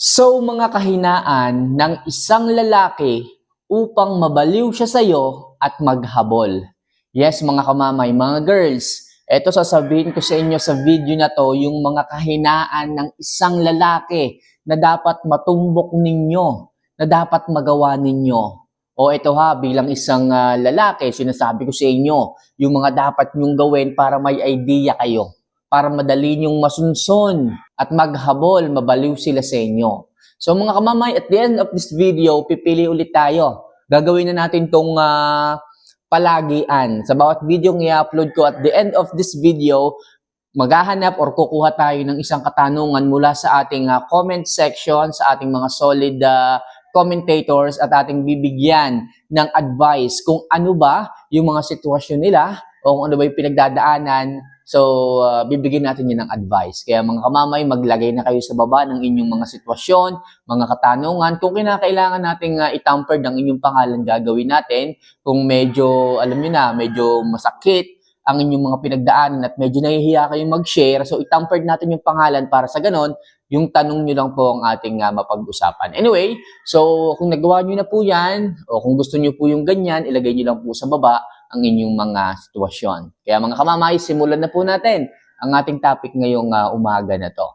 Mga kahinaan ng isang lalaki upang mabaliw siya sa'yo at maghabol. Yes, mga kamamay, mga girls, eto sasabihin ko sa inyo sa video na to, yung mga kahinaan ng isang lalaki na dapat matumbok ninyo, na dapat magawa ninyo. O ito ha, bilang isang lalaki, sinasabi ko sa inyo, yung mga dapat nyong gawin para may idea kayo, para madali nyong masunson at maghabol, mabaliw sila sa inyo. So mga kamamay, at the end of this video, pipili ulit tayo. Gagawin na natin tong palagian. Sa bawat video ng i-upload ko, at the end of this video, maghahanap or kukuha tayo ng isang katanungan mula sa ating comment section, sa ating mga solid commentators, at ating bibigyan ng advice kung ano ba yung mga sitwasyon nila o kung ano ba yung pinagdadaanan. So, bibigyan natin yun ng advice. Kaya mga kamamay, maglagay na kayo sa baba ng inyong mga sitwasyon, mga katanungan. Kung kinakailangan nating itamper ng inyong pangalan, gagawin natin. Kung medyo, alam nyo na, medyo masakit ang inyong mga pinagdaanan at medyo nahihiya kayong mag-share, so itampered natin yung pangalan para sa ganon, yung tanong nyo lang po ang ating mapag-usapan. Anyway, so kung nagawa nyo na po yan, o kung gusto nyo po yung ganyan, ilagay nyo lang po sa baba ang inyong mga sitwasyon. Kaya mga kamamay, simulan na po natin ang ating topic ngayong umaga na to.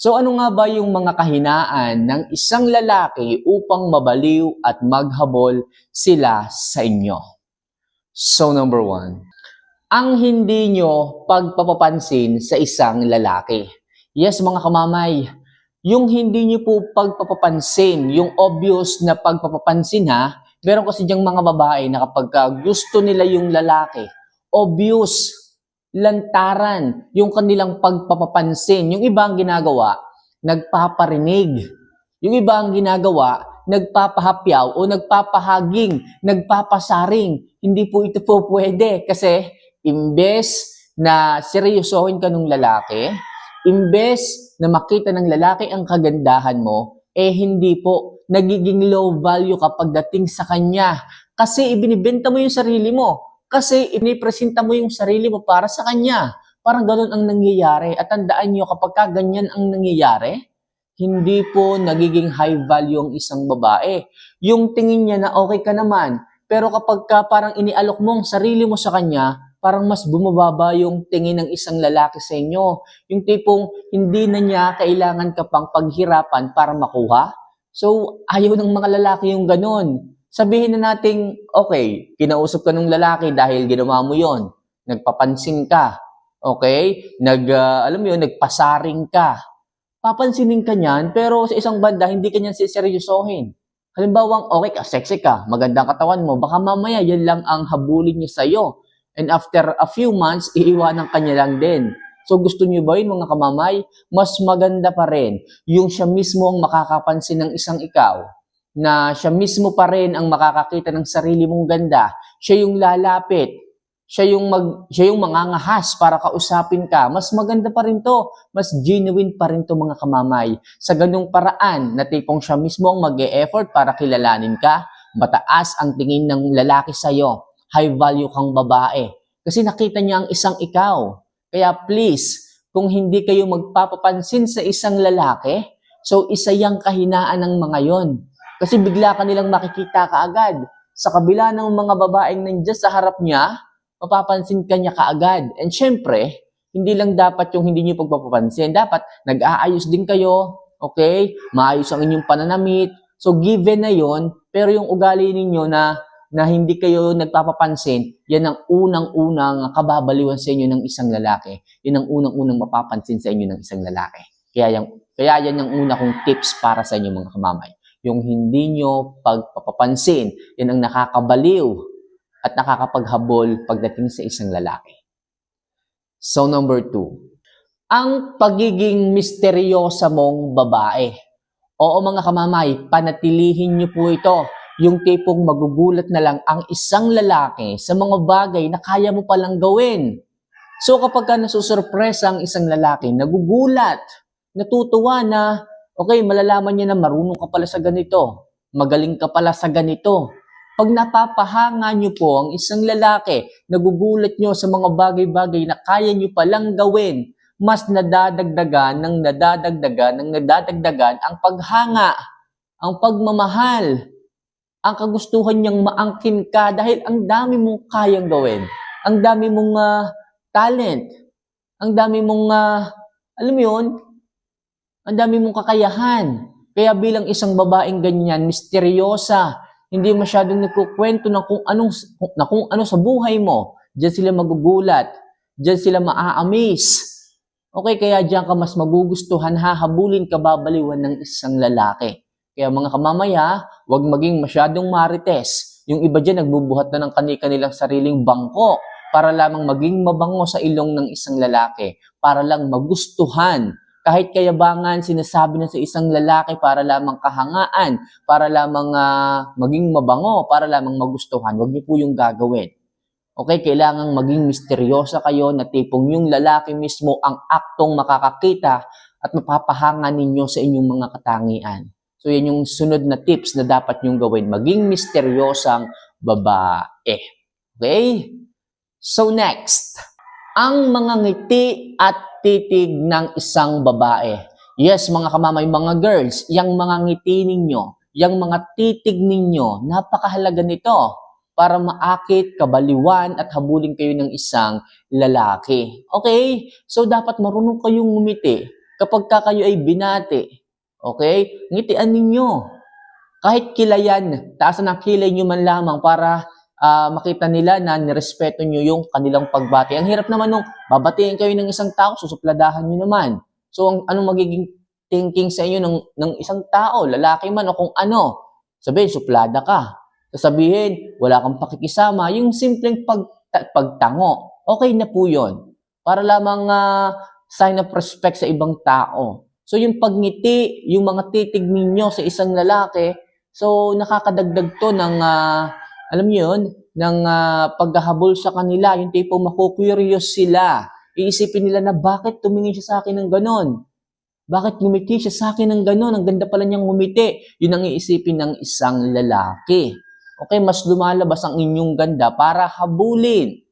So ano nga ba yung mga kahinaan ng isang lalaki upang mabaliw at maghabol sila sa inyo? So number 1, ang hindi nyo pagpapapansin sa isang lalaki. Yes, mga kamamay, yung hindi nyo po pagpapapansin, yung obvious na pagpapapansin ha, meron kasi diyang mga babae na kapag gusto nila yung lalaki, obvious, lantaran, yung kanilang pagpapapansin. Yung iba ang ginagawa, nagpaparinig. Yung iba ang ginagawa, nagpapahapyaw o nagpapahaging, nagpapasaring. Hindi po ito po pwede kasi imbes na seryosohin ka ng lalaki, imbes na makita ng lalaki ang kagandahan mo, hindi po, nagiging low value kapag dating sa kanya. Kasi ibinibenta mo yung sarili mo. Kasi inipresenta mo yung sarili mo para sa kanya. Parang ganun ang nangyayari. At tandaan nyo, kapag ganyan ang nangyayari, hindi po nagiging high value ang isang babae. Yung tingin niya na okay ka naman, pero kapag parang inialok mo ang sarili mo sa kanya, parang mas bumababa yung tingin ng isang lalaki sa inyo. Yung tipong hindi na niya kailangan ka pang paghirapan para makuha. So, ayaw ng mga lalaki yung ganun. Sabihin na natin, okay, kinausap ka ng lalaki dahil ginawa mo yon, nagpapansin ka, okay, alam mo yun, nagpasaring ka. Papansinin ka niyan, pero sa isang banda, hindi ka niyan siseryosohin. Halimbawa, okay ka, sexy ka, magandang katawan mo, baka mamaya yan lang ang habulin niya sa'yo. And after a few months, iiwanan ka niya lang din. So gusto niyo ba yun mga kamamay? Mas maganda pa rin yung siya mismo ang makakapansin ng isang ikaw, na siya mismo pa rin ang makakakita ng sarili mong ganda. Siya yung lalapit, siya yung mangangahas para kausapin ka. Mas maganda pa rin to, mas genuine pa rin to mga kamamay. Sa ganung paraan na tipong siya mismo ang mag-e-effort para kilalanin ka, mataas ang tingin ng lalaki sa'yo. High value kang babae. Kasi nakita niya ang isang ikaw. Kaya please, kung hindi kayo magpapapansin sa isang lalaki, so isa yang kahinaan ng mga yon. Kasi bigla ka nilang makikita kaagad. Sa kabila ng mga babaeng nandiyan sa harap niya, mapapansin ka niya kaagad. And syempre, hindi lang dapat yung hindi niyo pagpapapansin. Dapat nag-aayos din kayo, okay? Maayos ang inyong pananamit. So given na yon, pero yung ugali ninyo na hindi kayo nagpapapansin, yan ang unang-unang kababaliwan sa inyo ng isang lalaki. Yan ang unang-unang mapapansin sa inyo ng isang lalaki. Kaya yan ang una kong tips para sa inyo mga kamamay. Yung hindi nyo pagpapapansin, yan ang nakakabaliw at nakakapaghabol pagdating sa isang lalaki. So number 2, ang pagiging misteryosa mong babae. Oo mga kamamay, panatilihin nyo po ito. Yung tipong magugulat na lang ang isang lalaki sa mga bagay na kaya mo palang gawin. So kapag ka nasusurpresa ang isang lalaki, nagugulat, natutuwa na, okay, malalaman niya na marunong ka pala sa ganito, magaling ka pala sa ganito. Pag napapahanga niyo po ang isang lalaki, nagugulat niyo sa mga bagay-bagay na kaya niyo palang gawin, mas nadadagdagan ang paghanga, ang pagmamahal, ang kagustuhan niyang maangkin ka dahil ang dami mong kayang gawin. Ang dami mong talent. Ang dami mong, alam mo yun, ang dami mong kakayahan. Kaya bilang isang babaeng ganyan, misteryosa, hindi masyadong nagkukwento ng kung ano sa buhay mo. Diyan sila magugulat. Diyan sila maa-amaze. Okay, kaya diyan ka mas magugustuhan, hahabulin ka, babaliwan ng isang lalaki. Kaya mga kamamaya, huwag maging masyadong marites. Yung iba dyan, nagbubuhat na ng kanilang sariling bangko para lamang maging mabango sa ilong ng isang lalaki, para lang magustuhan. Kahit kayabangan, sinasabi na sa isang lalaki para lamang kahangaan, para lamang maging mabango, para lamang magustuhan. Huwag niyo po yung gagawin. Okay, kailangang maging misteryosa kayo na tipong yung lalaki mismo ang aktong makakakita at mapapahanga ninyo sa inyong mga katangian. So yan yung sunod na tips na dapat nyong gawin. Maging misteryosang babae. Okay? So next, ang mga ngiti at titig ng isang babae. Yes, mga kamamay, mga girls, yung mga ngiti ninyo, yung mga titig ninyo, napakahalaga nito para maakit, kabaliwan at habulin kayo ng isang lalaki. Okay? So dapat marunong kayong ngumiti kapag kayo ay binati. Okay? Ngitian ninyo. Kahit kilayan, taasan ang kilay nyo man lamang para makita nila na nirespeto nyo yung kanilang pagbati. Ang hirap naman nung babatiin kayo ng isang tao, susupladahan nyo naman. So, anong magiging thinking sa inyo ng isang tao, lalaki man o kung ano? Sabihin, suplada ka. Sasabihin, wala kang pakikisama. Yung simpleng pagtango, okay na po yun. Para lamang sign of respect sa ibang tao. So, yung pagngiti, yung mga titig ninyo sa isang lalaki, so, nakakadagdag to ng alam niyo yun, ng paghahabol sa kanila, yung tipong maku-curious sila. Iisipin nila na bakit tumingin siya sa akin ng ganon? Bakit ngumiti siya sa akin ng ganon? Ang ganda pala niyang ngumiti. Yun ang iisipin ng isang lalaki. Okay, mas lumalabas ang inyong ganda para habulin.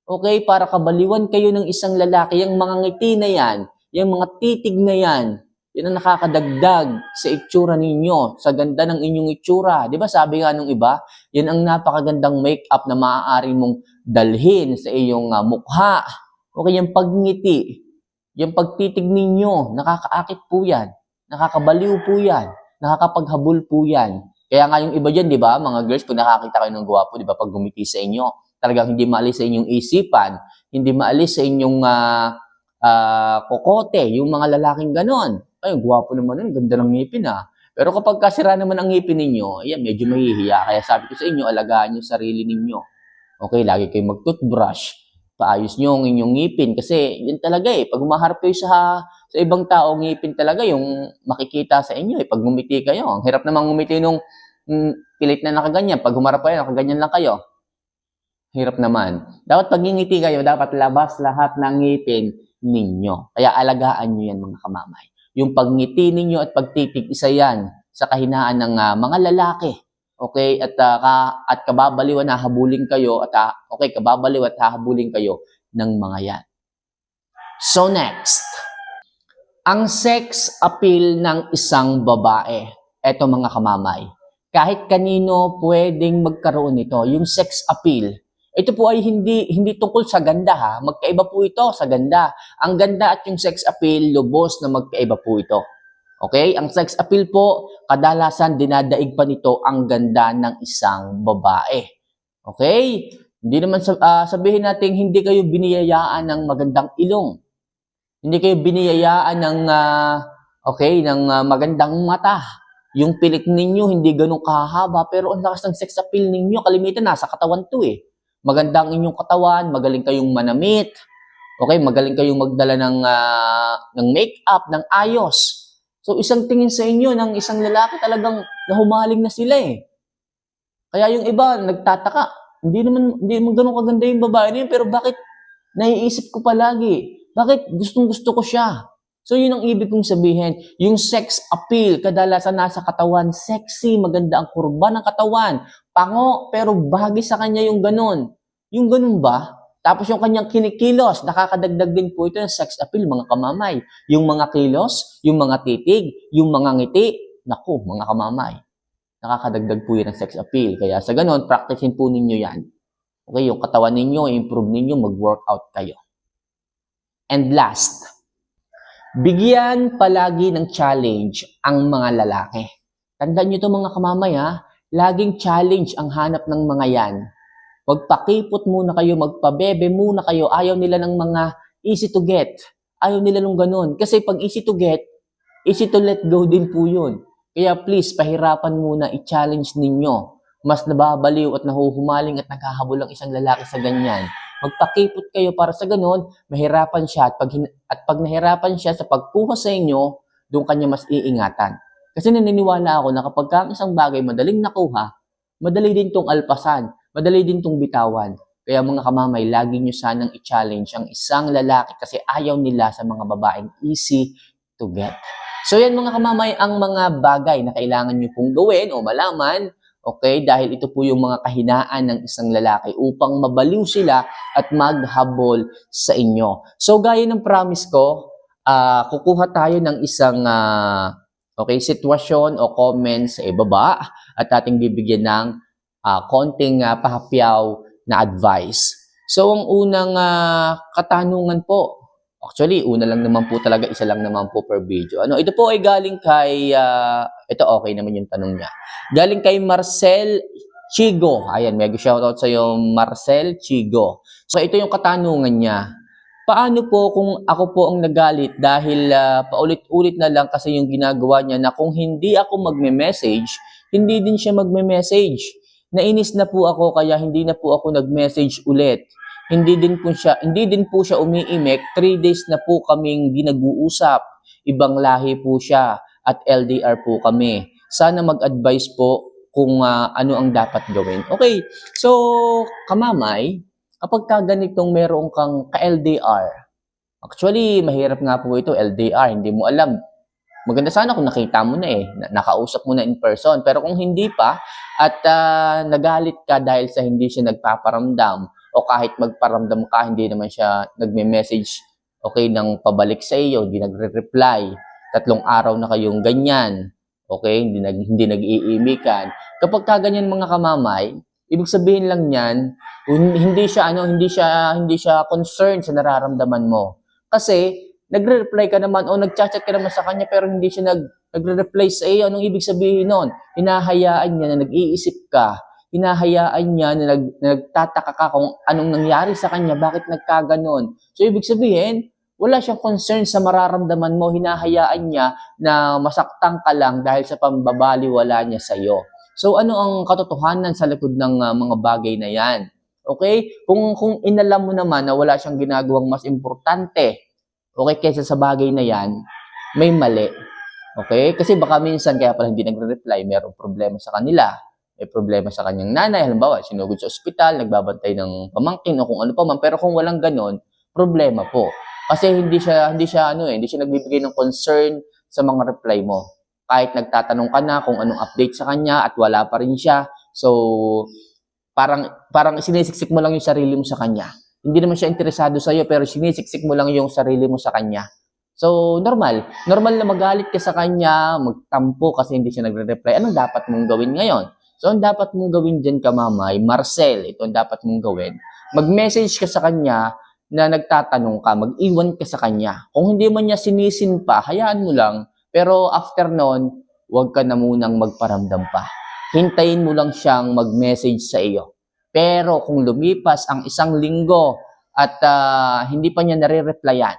Okay, para kabaliwan kayo ng isang lalaki. Yung mga ngiti na yan, yung mga titig na yan, yun ang nakakadagdag sa itsura ninyo, sa ganda ng inyong itsura. Di ba sabi nga nung iba, yan ang napakagandang make-up na maaari mong dalhin sa iyong mukha. Okay, yung pagngiti, yung pagtitig ninyo, nakakaakit po yan, nakakabaliw po yan, nakakapaghabol po yan. Kaya nga yung iba dyan, di ba, mga girls, pag nakakita kayo ng gwapo, di ba, pag gumiti sa inyo, talagang hindi maalis sa inyong isipan, hindi maalis sa inyong kokote, yung mga lalaking ganon. Ay, gwapo naman nun, ganda ng ngipin Pero kapag kasira naman ang ngipin ninyo, ayan, medyo mahihiya. Kaya sabi ko sa inyo, alagaan nyo sarili ninyo. Okay, lagi kayo mag-toothbrush. Paayos nyo ang inyong ngipin. Kasi yun talaga pag umaharap kayo sa ibang tao, ngipin talaga yung makikita sa inyo Pag ngumiti kayo, ang hirap namang ngumiti nung pilit na nakaganyan. Pag humarap kayo, nakaganyan lang kayo. Hirap naman. Dapat pag ngingiti kayo, dapat labas lahat ng ngipin ninyo. Kaya alagaan nyo yan, mga kamamay. Yung pagngiti ninyo at pagtitig, isa yan sa kahinaan ng mga lalaki. Okay? At kababaliwan na habulin kayo kababaliw at hahabulin kayo ng mga yan. So next, ang sex appeal ng isang babae. Eto mga kamamay. Kahit kanino pwedeng magkaroon nito, yung sex appeal. Ito po ay hindi tungkol sa ganda Magkaiba po ito sa ganda. Ang ganda at yung sex appeal, lubos na magkaiba po ito. Okay? Ang sex appeal po, kadalasan dinadaig pa nito ang ganda ng isang babae. Okay? Hindi naman sabihin natin hindi kayo biniyayaan ng magandang ilong. Hindi kayo biniyayaan ng magandang mata. Yung pilik ninyo hindi ganun kahaba, pero ang lakas ng sex appeal ninyo, kalimitan nasa katawan to Maganda ang inyong katawan, magaling kayong manamit. Okay, magaling kayong magdala ng make-up, ng ayos. So isang tingin sa inyo ng isang lalaki talagang nahumaling na sila Kaya yung iba nagtataka, hindi naman ganoon kaganda yung babae niya, pero bakit naiisip ko palagi? Bakit gustong-gusto ko siya? So yun ang ibig kong sabihin, yung sex appeal, kadalasan nasa katawan, sexy, maganda ang kurba ng katawan, pango, pero bagay sa kanya yung ganun. Yung ganun ba? Tapos yung kanyang kinikilos, nakakadagdag din po ito ng sex appeal, mga kamamay. Yung mga kilos, yung mga titig, yung mga ngiti, naku, mga kamamay, nakakadagdag po yun ng sex appeal. Kaya sa ganun, practicein po ninyo yan. Okay, yung katawan ninyo, improve ninyo, mag-workout kayo. And last, bigyan palagi ng challenge ang mga lalaki. Tandaan nyo ito mga kamamay ha, laging challenge ang hanap ng mga yan. Magpakipot muna kayo, magpabebe muna kayo. Ayaw nila ng mga easy to get. Ayaw nila nung ganun. Kasi pag easy to get, easy to let go din po yun. Kaya please, pahirapan muna, i-challenge ninyo. Mas nababaliw at nahuhumaling at naghahabol ang isang lalaki sa ganyan. Magpakipot kayo para sa ganun, mahirapan siya. At pag nahirapan siya sa pagkuha sa inyo, doon kanya mas iingatan. Kasi naniniwala ako na kapag ang isang bagay madaling nakuha, madali din tong alpasan. Madali din itong bitawan. Kaya mga kamamay, lagi nyo sanang i-challenge ang isang lalaki kasi ayaw nila sa mga babaeng easy to get. So yan mga kamamay, ang mga bagay na kailangan nyo pong gawin o malaman, okay, dahil ito po yung mga kahinaan ng isang lalaki upang mabaliw sila at maghabol sa inyo. So gaya ng promise ko, kukuha tayo ng isang sitwasyon o comment sa ibaba at ating bibigyan ng konting pahapyaw na advice. So, ang unang katanungan po, actually, una lang naman po talaga, isa lang naman po per video. Ito po ay galing kay, ito okay naman yung tanong niya. Galing kay Marcel Chigo. Ayan, mega shoutout sa iyo, Marcel Chigo. So, ito yung katanungan niya. Paano po kung ako po ang nagalit dahil paulit-ulit na lang kasi yung ginagawa niya na kung hindi ako magme-message, hindi din siya magme-message. Nainis na po ako kaya hindi na po ako nag-message ulit. Hindi din po siya umiimik. 3 days na po kaming nag-uusap. Ibang lahi po siya at LDR po kami. Sana mag-advise po kung ano ang dapat gawin. Okay, so kamamay, kapag ganitong meron kang ka-LDR, actually mahirap nga po ito, LDR, hindi mo alam. Maganda sana kung nakita mo na nakausap mo na in person. Pero kung hindi pa at nagalit ka dahil sa hindi siya nagpaparamdam o kahit magparamdam ka, hindi naman siya nagme-message ng pabalik sa iyo, hindi nagre-reply. 3 araw na kayong ganyan. Okay, hindi nag-iimikan. Kapag ganyan mga kamamay, ibig sabihin lang niyan, hindi siya concerned sa nararamdaman mo. Kasi nagre-reply ka naman o nagchat-chat ka naman sa kanya pero hindi siya nagre-reply sa iyo. Anong ibig sabihin nun? Hinahayaan niya na nag-iisip ka. Hinahayaan niya na nagtataka ka kung anong nangyari sa kanya, bakit nagkaganon. So, ibig sabihin, wala siyang concern sa mararamdaman mo. Hinahayaan niya na masaktan ka lang dahil sa pambabaliwala niya sa iyo. So, ano ang katotohanan sa likod ng mga bagay na yan? Okay? Kung inalam mo naman na wala siyang ginagawang mas importante, okay, kaysa sa bagay na yan, may mali. Okay? Kasi baka minsan kaya pala hindi nagre-reply, mayroong problema sa kanila. May problema sa kanyang nanay, halimbawa, sinugod sa ospital, nagbabantay ng pamangkin o kung ano pa man. Pero kung walang ganon, problema po. Kasi hindi siya nagbibigay ng concern sa mga reply mo. Kahit nagtatanong ka na kung anong update sa kanya at wala pa rin siya. So, parang sinisiksik mo lang yung sarili mo sa kanya. Hindi naman siya interesado sa iyo pero sinisiksik mo lang yung sarili mo sa kanya. So, normal na magalit ka sa kanya, magtampo kasi hindi siya nagre-reply. Anong dapat mong gawin ngayon? So, ang dapat mong gawin dyan, kamamay, Marcel, ito ang dapat mong gawin. Mag-message ka sa kanya na nagtatanong ka, mag-iwan ka sa kanya. Kung hindi man niya sinisin pa, hayaan mo lang. Pero after nun, huwag ka na munang magparamdam pa. Hintayin mo lang siyang mag-message sa iyo. Pero kung lumipas ang 1 linggo at hindi pa niya nare-replyan,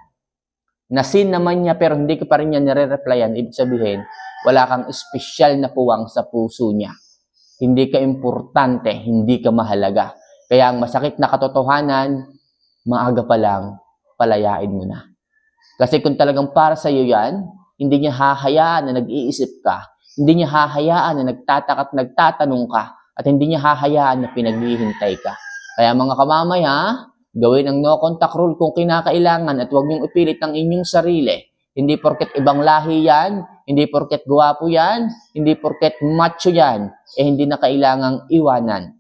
nasin naman niya pero hindi ka pa rin niya nare-replyan, ibig sabihin, wala kang espesyal na puwang sa puso niya. Hindi ka importante, hindi ka mahalaga. Kaya ang masakit na katotohanan, maaga pa lang, palayain mo na. Kasi kung talagang para sa iyo yan, hindi niya hahayaan na nag-iisip ka, hindi niya hahayaan na nagtataka at nagtatanong ka, at hindi niya hahayaan na pinaghihintay ka. Kaya mga kamamay gawin ang no contact rule kung kinakailangan at huwag niyong ipilit ang inyong sarili. Hindi porket ibang lahi yan, hindi porket gwapo yan, hindi porket macho yan, hindi na kailangang iwanan.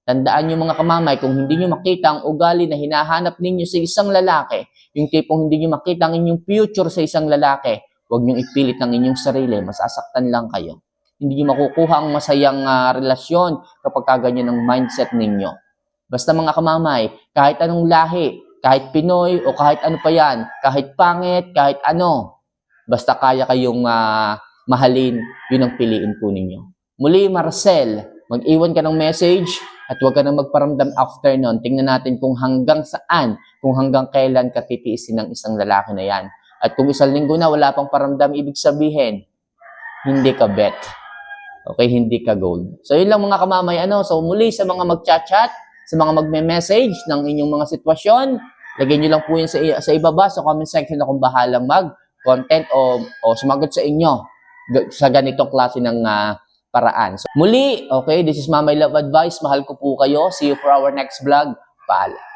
Tandaan nyo mga kamamay, kung hindi nyo makita ang ugali na hinahanap ninyo sa isang lalaki, yung tipong hindi nyo makita ang inyong future sa isang lalaki, huwag nyo ipilit ang inyong sarili, masasaktan lang kayo. Hindi nyo makukuha ang masayang relasyon kapag kaganyan ang mindset ninyo. Basta mga kamamay, kahit anong lahi, kahit Pinoy o kahit ano pa yan, kahit pangit, kahit ano, basta kaya kayong mahalin, yun ang piliin po ninyo. Muli, Marcel, mag-iwan ka ng message at huwag ka nang magparamdam after nun. Tingnan natin kung hanggang saan, kung hanggang kailan ka titiisin ng isang lalaki na yan. At kung isang linggo na wala pang paramdam, ibig sabihin, hindi ka bet. Okay, hindi ka gold. So yun lang mga kamamay. So muli sa mga mag-chat-chat, sa mga magme-message ng inyong mga sitwasyon, lagyan nyo lang po yun sa ibaba, sa comment section na kung bahalang mag-content o sumagot sa inyo sa ganitong klase ng paraan. So, muli, okay, this is Mamay Love Advice. Mahal ko po kayo. See you for our next vlog. Paalam.